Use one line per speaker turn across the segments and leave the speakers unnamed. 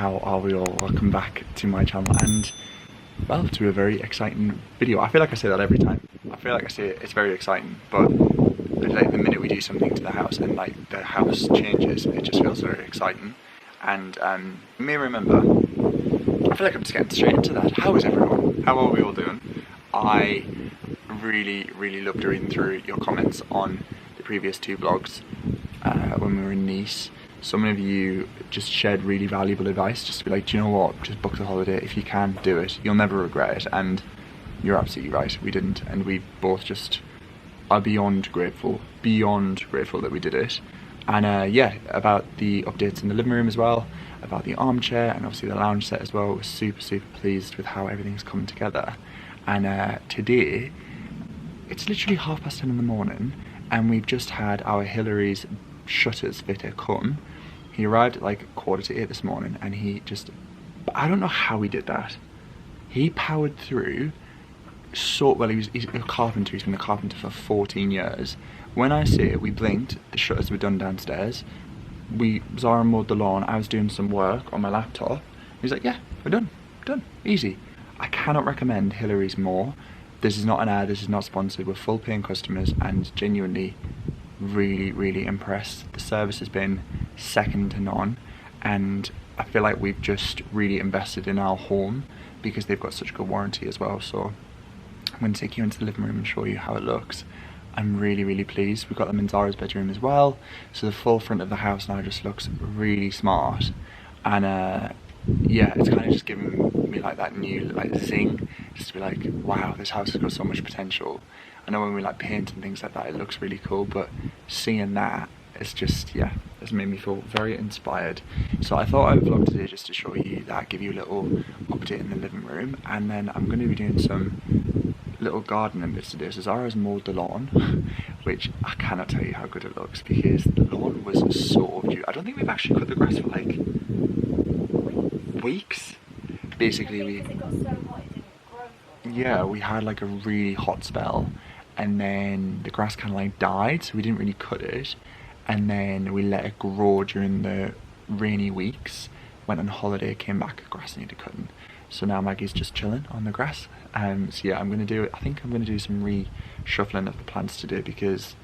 how are we all? Welcome back to my channel and, well, to a very exciting video. I feel like I say that every time. I feel like I say it's very exciting, but like the minute we do something to the house and like the house changes, it just feels very exciting. And you may remember, I feel like I'm just getting straight into that. How is everyone? How are we all doing? I really loved reading through your comments on the previous two vlogs when we were in Nice. Some of you just shared really valuable advice, just to be like, do you know what, just book the holiday. If you can, do it. You'll never regret it. And you're absolutely right, we didn't. And we both just are beyond grateful that we did it. And yeah, about the updates in the living room as well, about the armchair and obviously the lounge set as well. We're super pleased with how everything's come together. And today, it's literally 10:30 in the morning and we've just had our Hillary's shutters fitter come. He arrived at like 7:45 this morning and he just, I don't know how he did that. He powered through so well. He's a carpenter, he's been a carpenter for 14 years. When I say we blinked, the shutters were done downstairs. Zara mowed the lawn, I was doing some work on my laptop. He's like, yeah, we're done, easy. I cannot recommend Hillary's more. This is not an ad, this is not sponsored, we're full paying customers and genuinely really impressed. The service has been second to none and I feel like we've just really invested in our home because they've got such good warranty as well. So I'm going to take you into the living room and show you how it looks. I'm really pleased. We've got them in Zara's bedroom as well, so the full front of the house now just looks really smart. And yeah, it's kind of just giving me like that new like zing, just to be like, wow, this house has got so much potential. I know when we like paint and things like that, it looks really cool, but seeing that, it's just, yeah, it's made me feel very inspired. So I thought I would vlog today just to show you that, give you a little update in the living room, and then I'm going to be doing some little gardening bits today. So Zara's mowed the lawn, which I cannot tell you how good it looks because the lawn was so cute. I don't think we've actually cut the grass for like weeks. Basically, we had like a really hot spell and then the grass kind of like died, so we didn't really cut it, and then we let it grow during the rainy weeks. Went on holiday, came back, grass needed cutting, so now Maggie's just chilling on the grass. So yeah, I think I'm going to do some reshuffling of the plants today because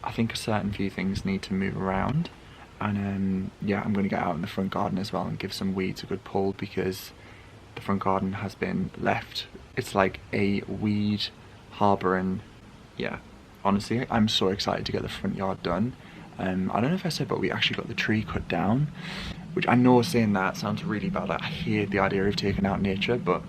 I think a certain few things need to move around. And yeah, I'm going to get out in the front garden as well and give some weeds a good pull because the front garden has been left. It's like a weed harbour, and yeah, honestly, I'm so excited to get the front yard done. I don't know if I said, but we actually got the tree cut down, which I know saying that sounds really bad. Like, I hate the idea of taking out nature, but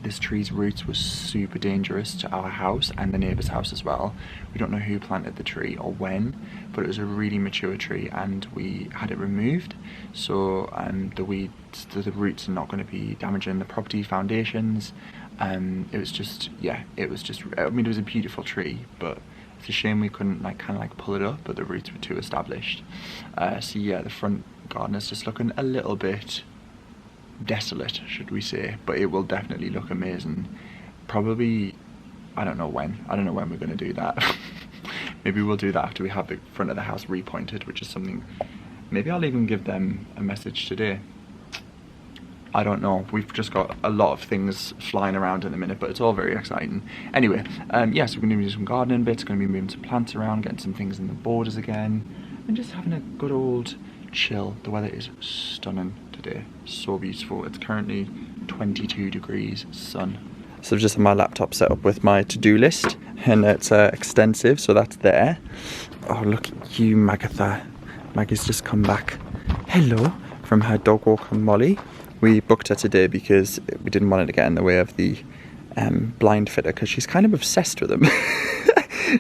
this tree's roots were super dangerous to our house and the neighbour's house as well. We don't know who planted the tree or when, but it was a really mature tree and we had it removed. So the roots are not going to be damaging the property foundations. It was just, yeah, I mean, it was a beautiful tree, but it's a shame we couldn't like kind of like pull it up, but the roots were too established. So yeah, the front garden is just looking a little bit desolate, should we say, but it will definitely look amazing. Probably, I don't know when we're going to do that. Maybe we'll do that after we have the front of the house repointed, which is something, maybe I'll even give them a message today. I don't know, we've just got a lot of things flying around in a minute, but it's all very exciting. Anyway, yeah, so we're going to be doing some gardening bits, going to be moving some plants around, getting some things in the borders again, and just having a good old chill. The weather is stunning today, so beautiful. It's currently 22 degrees sun. So I've just had my laptop set up with my to-do list, and it's extensive, so that's there. Oh, look at you, Magatha. Maggie's just come back. Hello, from her dog walk on Molly. We booked her today because we didn't want her to get in the way of the blind fitter, because she's kind of obsessed with him.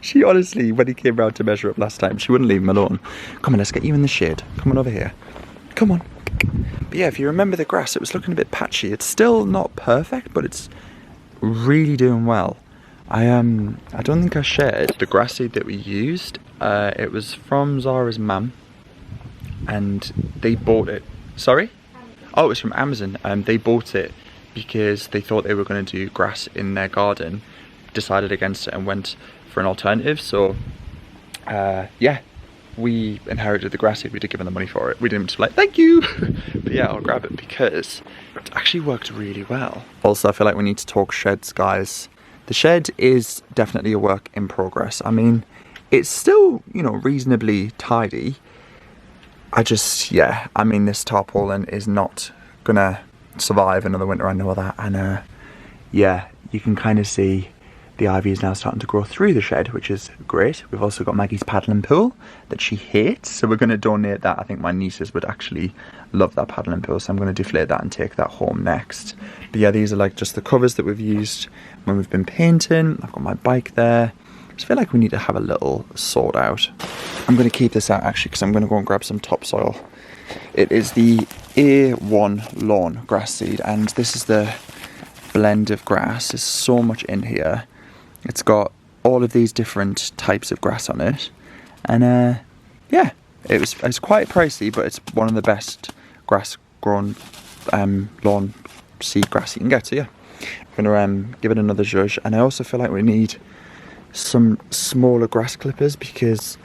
She honestly, when he came round to measure up last time, she wouldn't leave him alone. Come on, let's get you in the shade. Come on over here. Come on. But yeah, if you remember the grass, it was looking a bit patchy. It's still not perfect, but it's really doing well. I don't think I shared the grass seed that we used. It was from Zara's mum, and they bought it. Sorry? Oh, it was from Amazon. They bought it because they thought they were going to do grass in their garden, decided against it and went for an alternative. So yeah, we inherited the grass seed, we did give them the money for it. We didn't just be like, thank you. But yeah, I'll grab it because it actually worked really well. Also, I feel like we need to talk sheds, guys. The shed is definitely a work in progress. I mean, it's still, you know, reasonably tidy. Yeah, I mean, this tarpaulin is not gonna survive another winter, I know that. And yeah, you can kind of see the ivy is now starting to grow through the shed, which is great. We've also got Maggie's paddling pool that she hates, so we're going to donate that. I think my nieces would actually love that paddling pool, so I'm going to deflate that and take that home next. But yeah, these are like just the covers that we've used when we've been painting. I've got my bike there. I just feel like we need to have a little sort out. I'm going to keep this out actually because I'm going to go and grab some topsoil. It is the A1 lawn grass seed, and this is the blend of grass. There's so much in here. It's got all of these different types of grass on it, and yeah, it's quite pricey, but it's one of the best grass grown lawn seed grass you can get. So yeah, I'm gonna give it another zhuzh. And I also feel like we need some smaller grass clippers because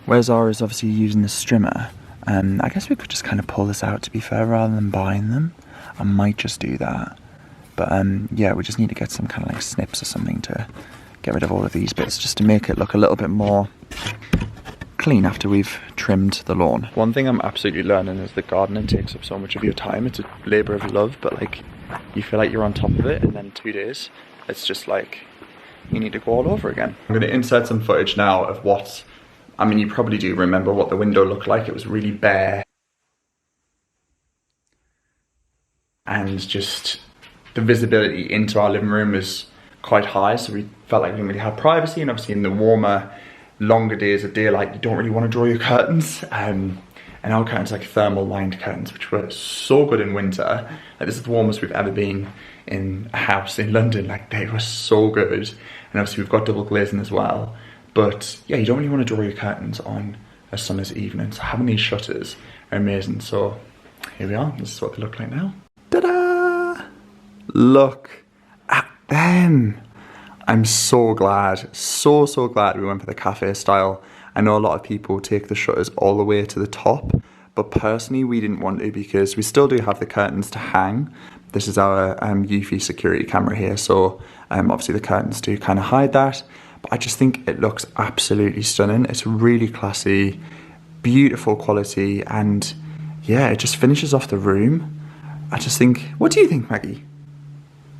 where Zara is obviously using the strimmer, I guess we could just kind of pull this out, to be fair, rather than buying them. I might just do that. But yeah, we just need to get some kind of like snips or something to get rid of all of these bits, just to make it look a little bit more clean after we've trimmed the lawn. One thing I'm absolutely learning is that gardening takes up so much of your time. It's a labour of love, but like you feel like you're on top of it, and then 2 days it's just like you need to go all over again. I'm going to insert some footage now of what, I mean, you probably do remember what the window looked like. It was really bare and just the visibility into our living room was quite high, so we felt like we didn't really have privacy. And obviously in the warmer, longer days of daylight, you don't really want to draw your curtains. And our curtains are like thermal lined curtains, which were so good in winter. Like, this is the warmest we've ever been in a house in London. Like, they were so good. And obviously we've got double glazing as well. But yeah, you don't really want to draw your curtains on a summer's evening. So having these shutters are amazing. So here we are. This is what they look like now. Ta-da! Look at them. I'm so glad, so glad we went for the cafe style. I know a lot of people take the shutters all the way to the top, but personally we didn't want to because we still do have the curtains to hang. This is our UV security camera here, so obviously the curtains do kind of hide that, but I just think it looks absolutely stunning. It's really classy, beautiful quality, and yeah, it just finishes off the room. I just think, what do you think, Maggie?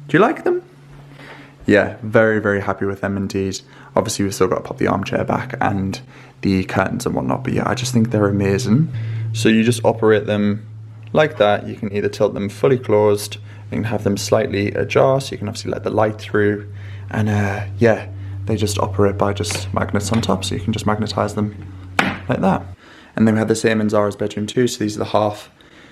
Do you like them? Yeah, very happy with them indeed. Obviously we've still got to pop the armchair back and the curtains and whatnot, but yeah, I just think they're amazing. So you just operate them like that. You can either tilt them fully closed, you can have them slightly ajar, so you can obviously let the light through, and yeah, they just operate by just magnets on top, so you can just magnetize them like that. And then we had the same in Zara's bedroom too, so these are the half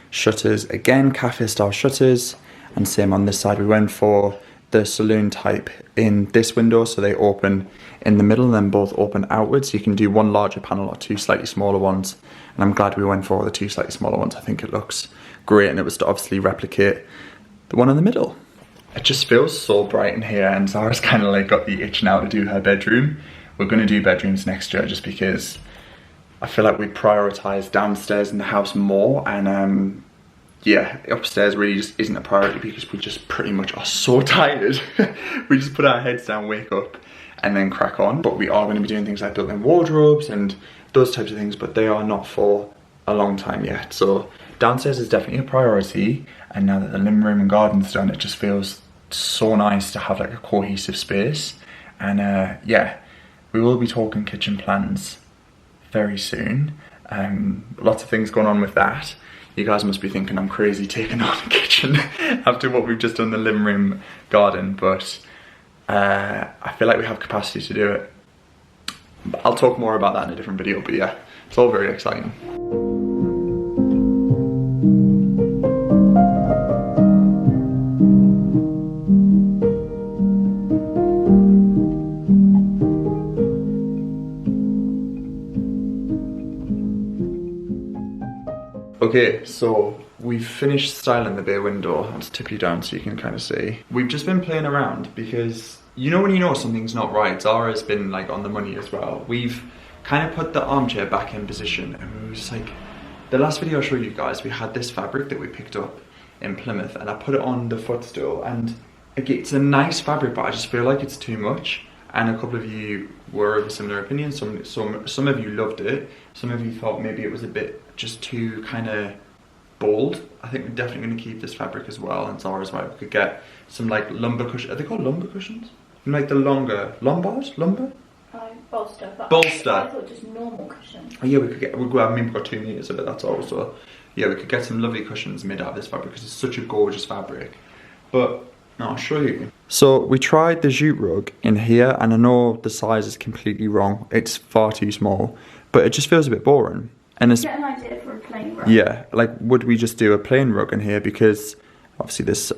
shutters, again cafe style shutters, and same on this side. We went for the saloon type in this window, so they open in the middle and then both open outwards. You can do one larger panel or two slightly smaller ones, and I'm glad we went for the two slightly smaller ones. I think it looks great, and it was to obviously replicate the one in the middle. It just feels so bright in here, and Zara's kind of like got the itch now to do her bedroom. We're going to do bedrooms next year just because I feel like we prioritise downstairs in the house more, and yeah, upstairs really just isn't a priority because we just pretty much are so tired. We just put our heads down, wake up, and then crack on. But we are going to be doing things like building wardrobes and those types of things, but they are not for a long time yet. So downstairs is definitely a priority, and now that the living room and garden's done, it just feels so nice to have like a cohesive space. And yeah, we will be talking kitchen plans very soon. Lots of things going on with that. You guys must be thinking I'm crazy taking on a kitchen after what we've just done in the living room garden, but I feel like we have capacity to do it. I'll talk more about that in a different video, but yeah, it's all very exciting. Okay, so we've finished styling the bay window. I'll just tip you down so you can kind of see. We've just been playing around because you know when you know something's not right. Zara's been like on the money as well. We've kind of put the armchair back in position, and we were just like, the last video I showed you guys, we had this fabric that we picked up in Plymouth, and I put it on the footstool, and it's a nice fabric, but I just feel like it's too much. And a couple of you were of a similar opinion. Some of you loved it. Some of you thought maybe it was a bit just too kind of bold. I think we're definitely going to keep this fabric as well. And Zara's right, we could get some like lumbar cushions. Are they called lumbar cushions? Like the longer lombars, lumbar.
Bolster.
Bolster.
I thought just normal cushions.
Oh yeah, we could get. I mean, we've got 2 meters of it. That's all. So yeah, we could get some lovely cushions made out of this fabric because it's such a gorgeous fabric. But no, I'll show you. So we tried the jute rug in here, and I know the size is completely wrong. It's far too small, but it just feels a bit boring. And it's,
get an idea for a plain rug.
Yeah, like would we just do a plain rug in here, because obviously this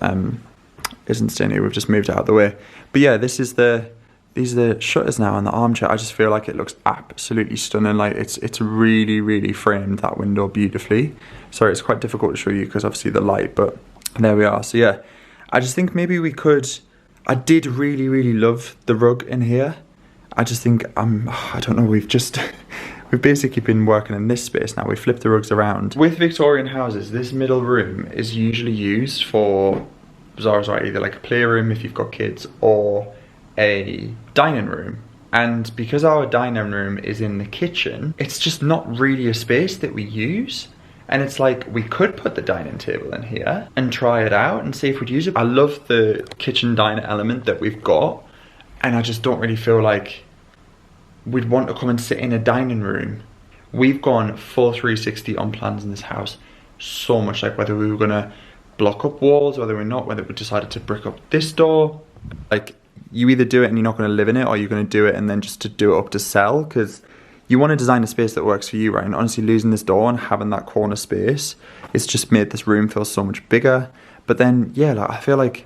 isn't staying here. We've just moved it out of the way. But yeah, these are the shutters now on the armchair. I just feel like it looks absolutely stunning. Like it's really framed that window beautifully. Sorry, it's quite difficult to show you because obviously the light, but there we are. So yeah, I just think maybe we could. I did really love the rug in here. I just think I don't know. We've basically been working in this space now. We flipped the rugs around. With Victorian houses, this middle room is usually used for, Zara's right, either like a playroom if you've got kids, or a dining room. And because our dining room is in the kitchen, it's just not really a space that we use. And it's like, we could put the dining table in here and try it out and see if we'd use it. I love the kitchen diner element that we've got, and I just don't really feel like we'd want to come and sit in a dining room. We've gone full 360 on plans in this house so much, like whether we were gonna block up walls, whether we're not, whether we decided to brick up this door. Like, you either do it and you're not gonna live in it, or you're gonna do it and then just to do it up to sell, because you want to design a space that works for you, right? And honestly, losing this door and having that corner space, it's just made this room feel so much bigger. But then, yeah, like I feel like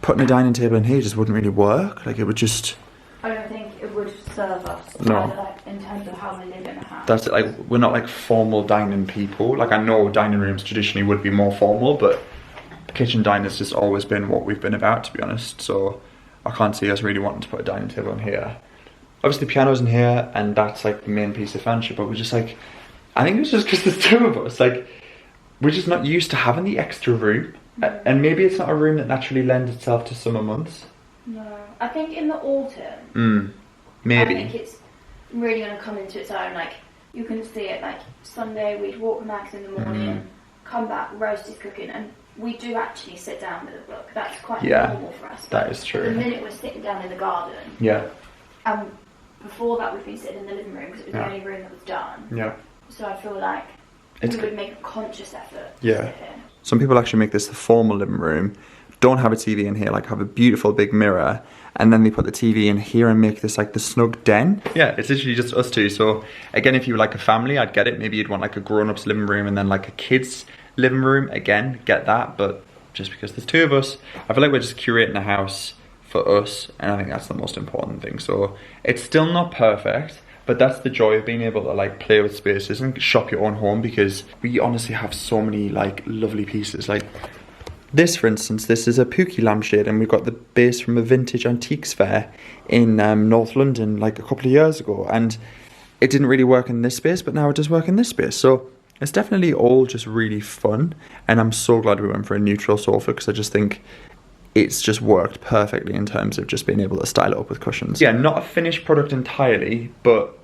putting a dining table in here just wouldn't really work. Like it would just...
I don't think it would serve us.
No.
Like, in terms of how we live in a house.
That's it. Like, we're not like formal dining people. Like, I know dining rooms traditionally would be more formal, but kitchen diner's just always been what we've been about, to be honest. So I can't see us really wanting to put a dining table in here. Obviously the piano's in here, and that's like the main piece of furniture, but we're just like, I think it's just because there's 2 of us, like, we're just not used to having the extra room. And maybe it's not a room that naturally lends itself to summer months.
No, I think in the autumn,
maybe.
I think it's really going to come into its own. Like, you can see it, like, Sunday we'd walk the Max in the morning, come back, roast is cooking, and we do actually sit down with a book. That's quite normal for us.
That is true.
The minute we're sitting down in the garden, before that we've been sitting in the living room because it was the only room that was done. Yeah. So I feel like we would make a conscious effort to sit here.
Some people actually make this the formal living room, don't have a TV in here, like have a beautiful big mirror, and then they put the TV in here and make this like the snug den. Yeah, it's literally just us 2. So again, if you were like a family, I'd get it. Maybe you'd want like a grown-up's living room and then like a kid's living room. Again, get that. But just because there's 2 of us, I feel like we're just curating a house for us, and I think that's the most important thing. So it's still not perfect, but that's the joy of being able to like play with spaces and shop your own home, because we honestly have so many like lovely pieces. Like this, for instance, this is a Pookie lampshade, and we've got the base from a vintage antiques fair in North London like a couple of years ago, and it didn't really work in this space, but now it does work in this space. So it's definitely all just really fun, and I'm so glad we went for a neutral sofa, because I just think it's just worked perfectly in terms of just being able to style it up with cushions. Yeah, not a finished product entirely, but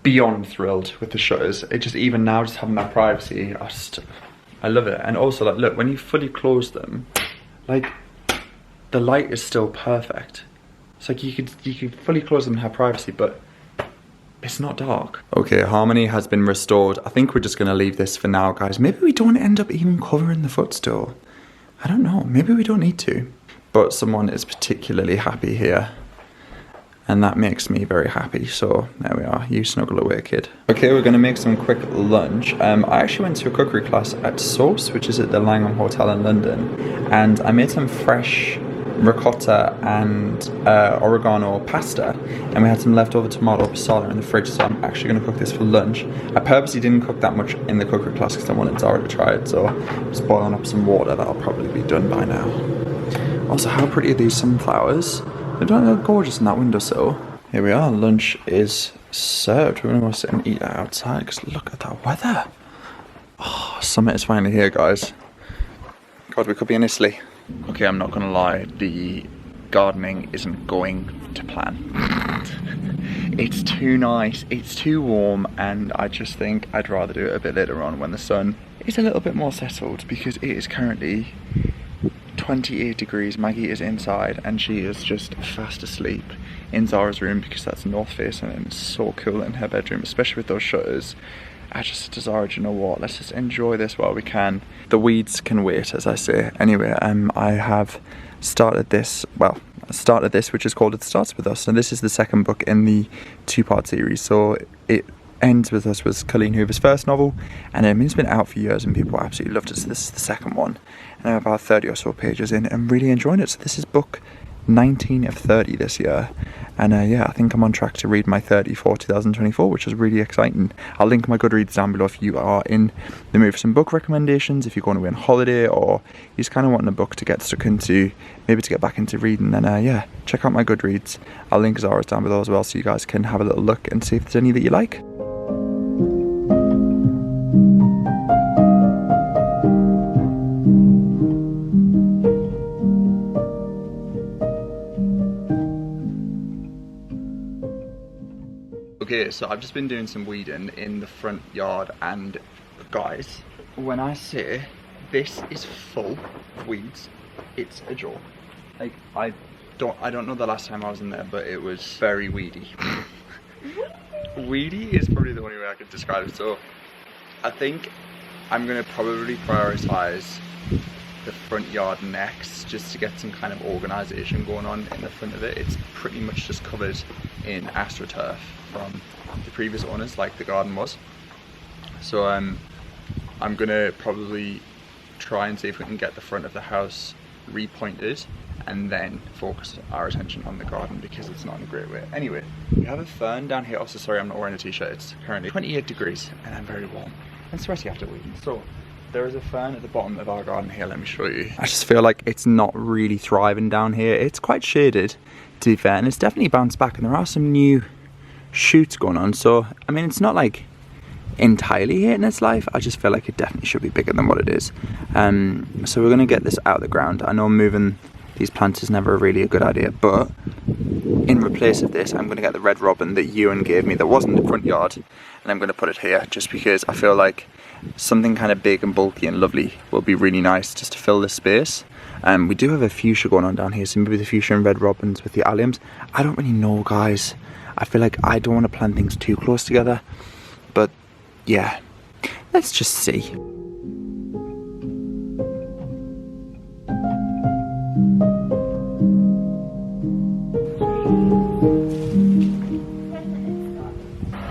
beyond thrilled with the shutters. It just, even now, just having that privacy, I love it. And also, like, look, when you fully close them, like, the light is still perfect. It's like you could fully close them and have privacy, but it's not dark. Okay, harmony has been restored. I think we're just gonna leave this for now, guys. Maybe we don't end up even covering the footstool. I don't know, maybe we don't need to. But someone is particularly happy here, and that makes me very happy. So there we are, you snuggle away, kid. Okay, we're gonna make some quick lunch. I actually went to a cookery class at Sauce, which is at the Langham Hotel in London, and I made some fresh ricotta and oregano pasta, and we had some leftover tomato passata in the fridge, so I'm actually going to cook this for lunch. I purposely didn't cook that much in the cookery class because I wanted Zara to try it, so I'm just boiling up some water. That'll probably be done by now. Also, how pretty are these sunflowers? They don't look gorgeous in that windowsill. Here we are, lunch is So, do we want to go sit and eat outside? Because look at that weather. Oh, summer is finally here, guys. God, we could be in Italy. Okay, I'm not gonna lie, the gardening isn't going to plan. It's too nice, it's too warm, and I just think I'd rather do it a bit later on when the sun is a little bit more settled, because it is currently 28 degrees. Maggie is inside and she is just fast asleep in Zara's room because that's north facing and it's so cool in her bedroom, especially with those shutters. I just said to Zara, do you know what, let's just enjoy this while we can. The weeds can wait, as I say. Anyway, I have started this, which is called It Starts With Us, and this is the second book in the two-part series. So it ends with us was Colleen Hoover's first novel, and it's been out for years and people absolutely loved it, so this is the second one. And I'm about 30 or so pages in and really enjoying it. So this is book 19 of 30 this year, and yeah, I think I'm on track to read my 30 for 2024, which is really exciting. I'll link my Goodreads down below if you are in the mood for some book recommendations, if you're going away on holiday, or you just kind of want a book to get stuck into, maybe to get back into reading, then yeah, check out my Goodreads. I'll link Zara's down below as well, so you guys can have a little look and see if there's any that you like. Okay, so I've just been doing some weeding in the front yard, and guys, when I say this is full of weeds, it's a joke. Like, I don't know the last time I was in there, but it was very weedy. Weedy is probably the only way I could describe it. So I think I'm gonna probably prioritize the front yard next, just to get some kind of organization going on in the front of it. It's pretty much just covered in astroturf from the previous owners, like the garden was. So I'm gonna probably try and see if we can get the front of the house repointed and then focus our attention on the garden, because it's not in a great way. Anyway, we have a Fern down here. Also, sorry, I'm not wearing a t-shirt. It's currently 28 degrees and I'm very warm and sweaty after weeding. So there is a Fern at the bottom of our garden here. Let me show you. I just feel like it's not really thriving down here. It's quite shaded, to be fair, and it's definitely bounced back, and there are some new shoots going on. So I mean, it's not like entirely hating its life. I just feel like it definitely should be bigger than what it is. So we're gonna get this out of the ground. I know moving these plants is never really a good idea, but in replace of this, I'm gonna get the red robin that Ewan gave me that wasn't in the front yard, and I'm gonna put it here, just because I feel like something kind of big and bulky and lovely will be really nice just to fill this space. We do have a fuchsia going on down here, so maybe the fuchsia and red robins with the alliums. I don't really know, guys. I feel like I don't want to plant things too close together, but yeah, let's just see.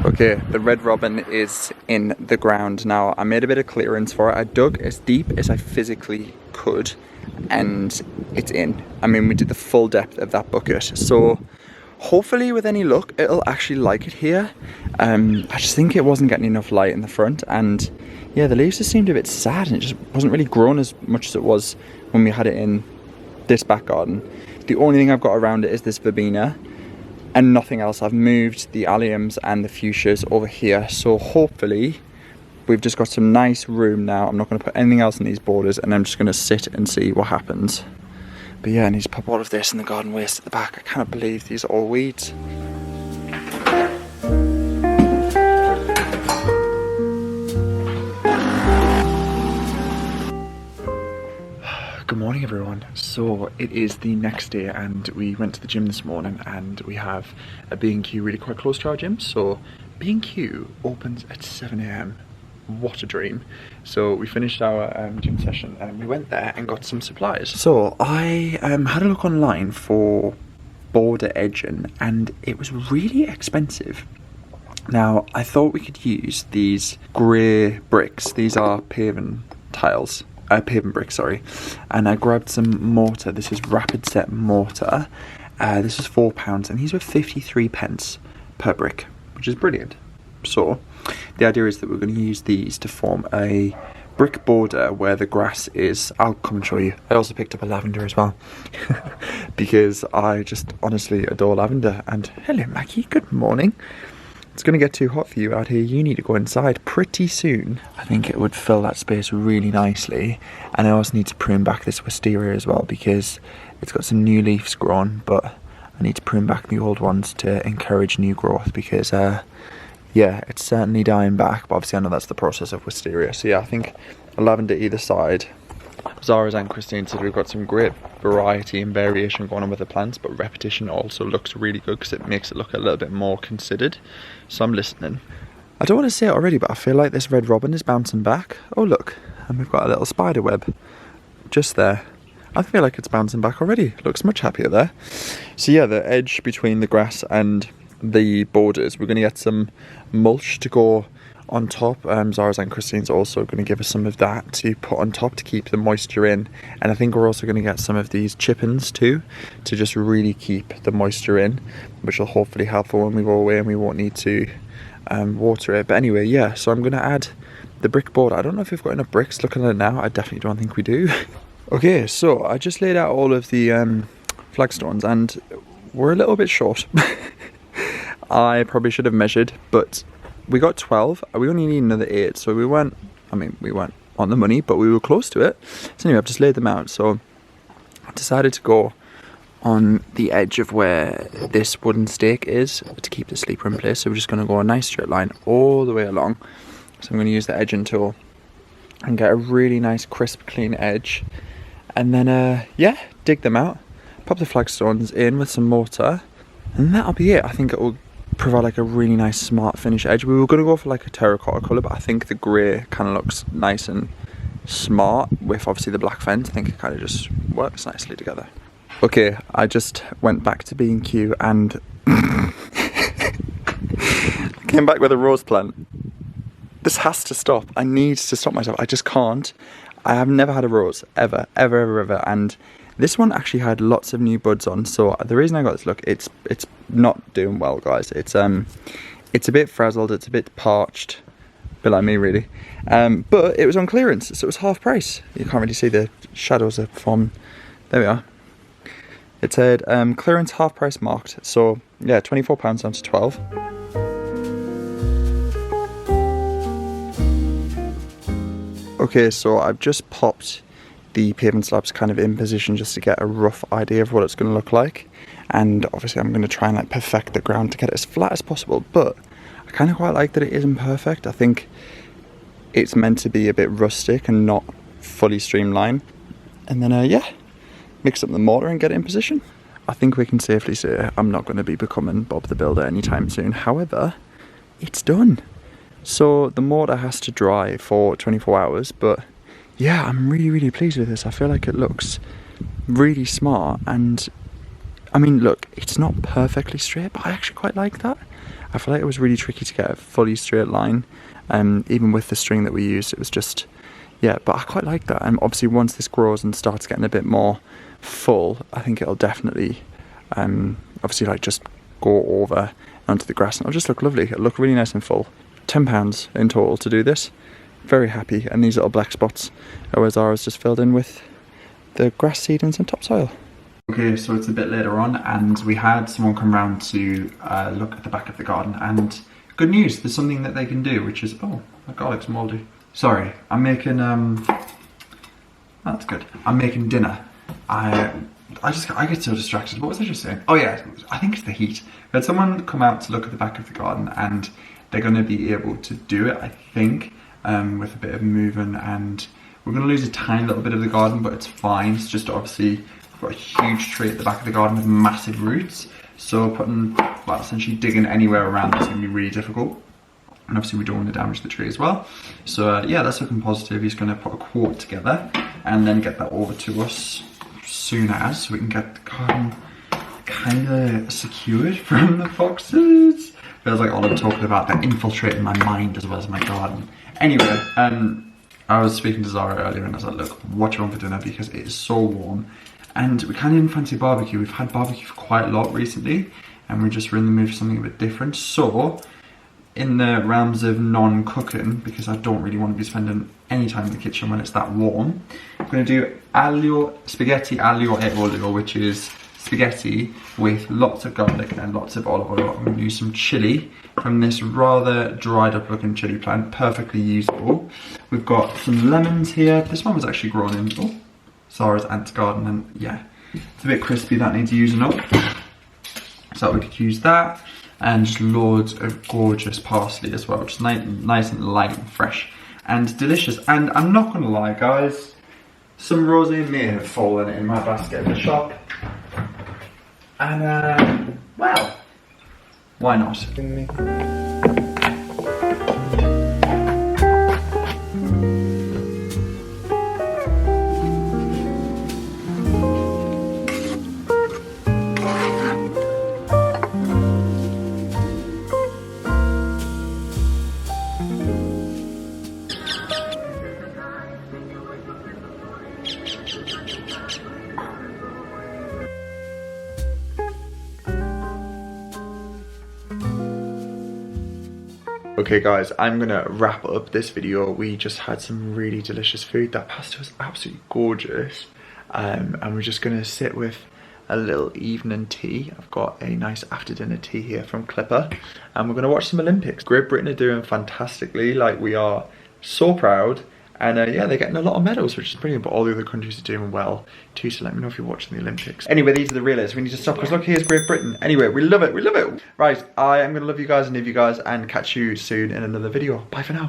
Okay, the red robin is in the ground now. I made a bit of clearance for it. I dug as deep as I physically could, and it's in. I mean, we did the full depth of that bucket, so hopefully with any luck it'll actually like it here. I just think it wasn't getting enough light in the front, and yeah, the leaves just seemed a bit sad, and it just wasn't really growing as much as it was when we had it in this back garden. The only thing I've got around it is this verbena and nothing else. I've moved the alliums and the fuchsias over here, so hopefully we've just got some nice room now. I'm not going to put anything else in these borders, and I'm just going to sit and see what happens. But yeah, I need to pop all of this in the garden waste at the back. I can't believe these are all weeds. Good morning, everyone. So it is the next day, and we went to the gym this morning, and we have a B&Q really quite close to our gym. So B&Q opens at 7 AM. What a dream. So we finished our gym session and we went there and got some supplies. So I had a look online for border edging, and it was really expensive. Now I thought we could use these grey bricks. These are paving tiles. Paving bricks, sorry. And I grabbed some mortar. This is Rapid Set mortar. This was £4 and these were 53 pence per brick, which is brilliant. So the idea is that we're going to use these to form a brick border where the grass is. I'll come and show you. I also picked up a lavender as well because I just honestly adore lavender. And hello Maggie, good morning. it's going to get too hot for you out here. You need to go inside pretty soon. I think it would fill that space really nicely. And I also need to prune back this wisteria as well, because it's got some new leaves grown, but I need to prune back the old ones to encourage new growth, because yeah, it's certainly dying back, but obviously I know that's the process of wisteria. So yeah, I think lavender either side. Zara's and Christine said we've got some great variety and variation going on with the plants, but repetition also looks really good because it makes it look a little bit more considered. So I'm listening. I don't want to say it already, but I feel like this red robin is bouncing back. Oh look, and we've got a little spider web just there. I feel like it's bouncing back already. Looks much happier there. So yeah, the edge between the grass and the borders, we're going to get some mulch to go on top. Zara's and Christine's also going to give us some of that to put on top to keep the moisture in, and I think we're also going to get some of these chippings too to just really keep the moisture in, which will hopefully help for when we go away and we won't need to water it. But anyway, yeah, so I'm going to add the brick border. I don't know if we've got enough bricks. Looking at it now, I definitely don't think we do. Okay, so I just laid out all of the flagstones and we're a little bit short. I probably should have measured, but we got 12. We only need another 8, so we weren't on the money, but we were close to it. So anyway, I've just laid them out. So I decided to go on the edge of where this wooden stake is to keep the sleeper in place. So we're just going to go a nice straight line all the way along. So I'm going to use the edging tool and get a really nice crisp clean edge, and then yeah, dig them out, pop the flagstones in with some mortar, and that'll be it. I think it will provide like a really nice smart finish edge. We were going to go for like a terracotta colour, but I think the grey kind of looks nice and smart with obviously the black fence. I think it kind of just works nicely together. Okay, I just went back to B&Q and came back with a rose plant. This has to stop. I need to stop myself. I just can't. I have never had a rose ever, and this one actually had lots of new buds on. So the reason I got this, look, it's not doing well, guys. It's a bit frazzled, it's a bit parched, a bit like me really. But it was on clearance, so it was half price. You can't really see the shadows are from. There we are. It said clearance half price marked. So yeah, £24 down to 12. Okay, so I've just popped the pavement slabs kind of in position just to get a rough idea of what it's going to look like, and obviously I'm going to try and like perfect the ground to get it as flat as possible, but I kind of quite like that it isn't perfect. I think it's meant to be a bit rustic and not fully streamlined, and then yeah, mix up the mortar and get it in position. I think we can safely say I'm not going to be becoming Bob the Builder anytime soon. However, it's done. So the mortar has to dry for 24 hours, but yeah, I'm really pleased with this. I feel like it looks really smart, and I mean, look, it's not perfectly straight, but I actually quite like that. I feel like it was really tricky to get a fully straight line, even with the string that we used. It was just, yeah, but I quite like that. And obviously once this grows and starts getting a bit more full, I think it'll definitely obviously like just go over onto the grass and it'll just look lovely. It'll look really nice and full. £10 in total to do this. Very happy. And these little black spots are Zara's just filled in with the grass seed and some topsoil. Okay, so it's a bit later on and we had someone come round to look at the back of the garden, and good news, there's something that they can do, which is, oh, my garlic's mouldy. Sorry, I'm making, that's good. I'm making dinner. I get so distracted. What was I just saying? Oh yeah, I think it's the heat. We had someone come out to look at the back of the garden, and they're going to be able to do it, I think, with a bit of moving, and we're going to lose a tiny little bit of the garden, but it's fine. It's just obviously we've got a huge tree at the back of the garden with massive roots, so putting, well, essentially digging anywhere around is going to be really difficult, and obviously we don't want to damage the tree as well. So yeah, that's looking positive. He's going to put a quote together and then get that over to us soon as, so we can get the garden kind of secured from the foxes. Feels like all I'm talking about, they're infiltrating my mind as well as my garden. Anyway, I was speaking to Zara earlier and I was like, look, what do you want for dinner, because it is so warm and we kind of didn't fancy barbecue. We've had barbecue for quite a lot recently and we're just in the mood for something a bit different. So in the realms of non-cooking, because I don't really want to be spending any time in the kitchen when it's that warm, I'm going to do spaghetti aglio e olio, which is spaghetti with lots of garlic and lots of olive oil. I'm going to use some chilli from this rather dried up looking chilli plant, perfectly usable. We've got some lemons here. This one was actually grown in Sarah's aunt's garden, and yeah, it's a bit crispy, that needs using up. So we could use that, and just loads of gorgeous parsley as well, just nice and light and fresh and delicious. And I'm not going to lie guys, some rosé may have fallen in my basket at the shop, and well, why not? Okay guys, I'm gonna wrap up this video. We just had some really delicious food. That pasta was absolutely gorgeous. And we're just gonna sit with a little evening tea. I've got a nice after dinner tea here from Clipper. And we're gonna watch some Olympics. Great Britain are doing fantastically, like we are so proud. And yeah, they're getting a lot of medals, which is brilliant, but all the other countries are doing well too, so let me know if you're watching the Olympics. Anyway, these are the realists. We need to stop, because look, here's Great Britain. Anyway, we love it, we love it. Right, I am going to love you guys and leave you guys and catch you soon in another video. Bye for now.